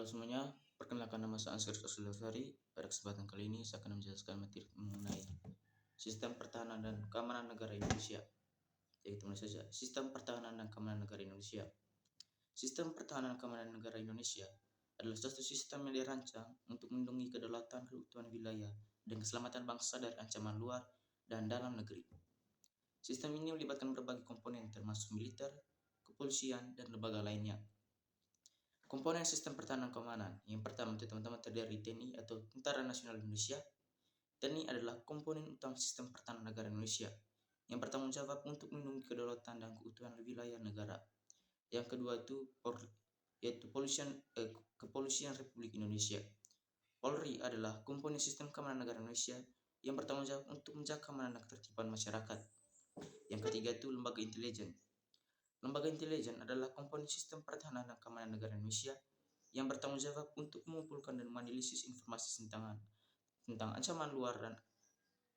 Halo semuanya, perkenalkan nama saya Ansir Sosildosari. Pada kesempatan kali ini saya akan menjelaskan materi mengenai sistem pertahanan dan keamanan negara Indonesia. Jadi teman saja, sistem pertahanan dan keamanan negara Indonesia. Sistem pertahanan dan keamanan negara Indonesia adalah suatu sistem yang dirancang untuk melindungi kedaulatan, keutuhan wilayah, dan keselamatan bangsa dari ancaman luar dan dalam negeri. Sistem ini melibatkan berbagai komponen termasuk militer, kepolisian, dan lembaga lainnya. Komponen sistem pertahanan keamanan. Yang pertama itu teman-teman terdiri dari TNI atau Tentara Nasional Indonesia. TNI adalah komponen utama sistem pertahanan negara Indonesia yang bertanggung jawab untuk melindungi kedaulatan dan keutuhan wilayah negara. Yang kedua itu Polri, yaitu Kepolisian Republik Indonesia. Polri adalah komponen sistem keamanan negara Indonesia yang bertanggung jawab untuk menjaga keamanan dan ketertiban masyarakat. Yang ketiga itu Lembaga Intelijen. Lembaga intelijen adalah komponen sistem pertahanan dan keamanan negara Indonesia yang bertanggung jawab untuk mengumpulkan dan menganalisis informasi tentang ancaman luar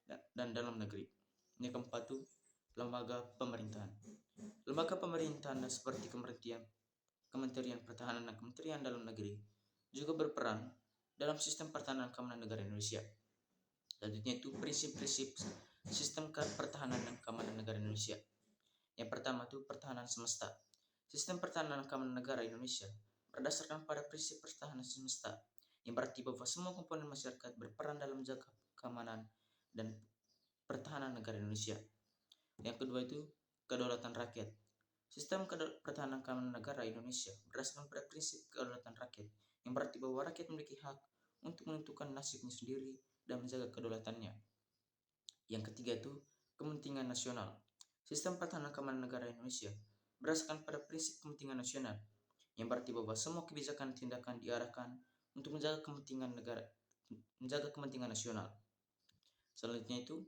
dan dalam negeri. Yang keempat itu lembaga pemerintahan. Lembaga pemerintahan seperti Kementerian Pertahanan dan Kementerian Dalam Negeri juga berperan dalam sistem pertahanan dan keamanan negara Indonesia. Selanjutnya itu prinsip-prinsip sistem pertahanan dan keamanan negara Indonesia. Yang pertama itu pertahanan semesta. Sistem pertahanan dan keamanan negara Indonesia berdasarkan pada prinsip pertahanan semesta, yang berarti bahwa semua komponen masyarakat berperan dalam menjaga keamanan dan pertahanan negara Indonesia. Yang kedua itu kedaulatan rakyat. Sistem pertahanan keamanan negara Indonesia berdasarkan pada prinsip kedaulatan rakyat, yang berarti bahwa rakyat memiliki hak untuk menentukan nasibnya sendiri dan menjaga kedaulatannya. Yang ketiga itu kepentingan nasional. Sistem pertahanan keamanan negara Indonesia berdasarkan pada prinsip kepentingan nasional, yang berarti bahwa semua kebijakan dan tindakan diarahkan untuk menjaga kepentingan nasional. Selanjutnya itu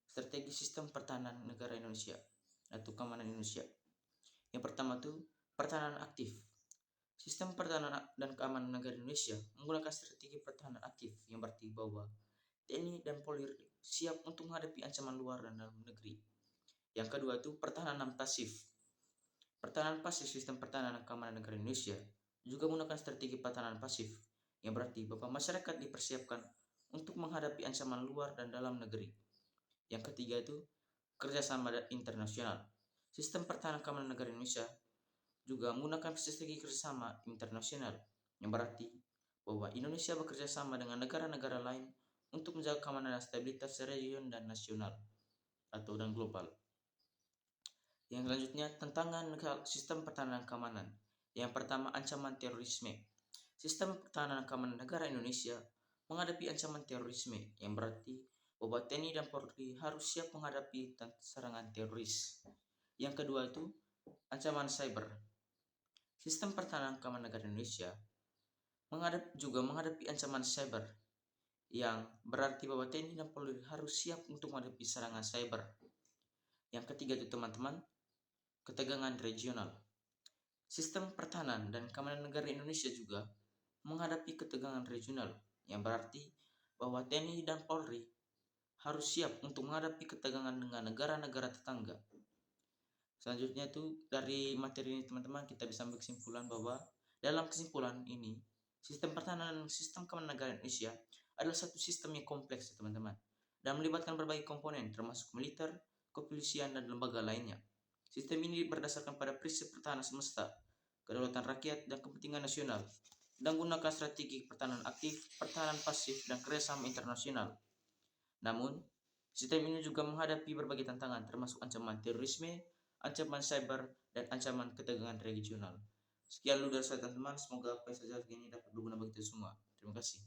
strategi sistem pertahanan negara Indonesia atau keamanan Indonesia. Yang pertama itu pertahanan aktif. Sistem pertahanan dan keamanan negara Indonesia menggunakan strategi pertahanan aktif, yang berarti bahwa TNI dan Polri siap untuk menghadapi ancaman luar dan dalam negeri. Yang kedua itu pertahanan pasif. Pertahanan pasif sistem pertahanan dan keamanan negara Indonesia juga menggunakan strategi pertahanan pasif, yang berarti bahwa masyarakat dipersiapkan untuk menghadapi ancaman luar dan dalam negeri. Yang ketiga itu kerjasama internasional. Sistem pertahanan keamanan negara Indonesia juga menggunakan strategi kerjasama internasional, yang berarti bahwa Indonesia bekerja sama dengan negara-negara lain untuk menjaga keamanan dan stabilitas region dan nasional atau dan global. Yang selanjutnya tantangan sistem pertahanan keamanan. Yang pertama ancaman terorisme. Sistem pertahanan keamanan negara Indonesia menghadapi ancaman terorisme, yang berarti bahwa TNI dan Polri harus siap menghadapi serangan teroris. Yang kedua itu ancaman cyber. Sistem pertahanan keamanan negara Indonesia juga menghadapi ancaman cyber, yang berarti bahwa TNI dan Polri harus siap untuk menghadapi serangan cyber. Yang ketiga itu teman-teman ketegangan regional. Sistem pertahanan dan keamanan negara Indonesia juga menghadapi ketegangan regional, yang berarti bahwa TNI dan Polri harus siap untuk menghadapi ketegangan dengan negara-negara tetangga. Selanjutnya itu dari materi ini teman-teman kita bisa ambil kesimpulan bahwa dalam kesimpulan ini sistem pertahanan dan sistem keamanan negara Indonesia adalah satu sistem yang kompleks teman-teman, dan melibatkan berbagai komponen termasuk militer, kepolisian, dan lembaga lainnya. Sistem ini berdasarkan pada prinsip pertahanan semesta, kedaulatan rakyat, dan kepentingan nasional, dan gunakan strategi pertahanan aktif, pertahanan pasif, dan kerjasama internasional. Namun, sistem ini juga menghadapi berbagai tantangan termasuk ancaman terorisme, ancaman cyber, dan ancaman ketegangan regional. Sekian dulu dari saya teman-teman, semoga apa yang saya jelaskan ini dapat berguna bagi kita semua. Terima kasih.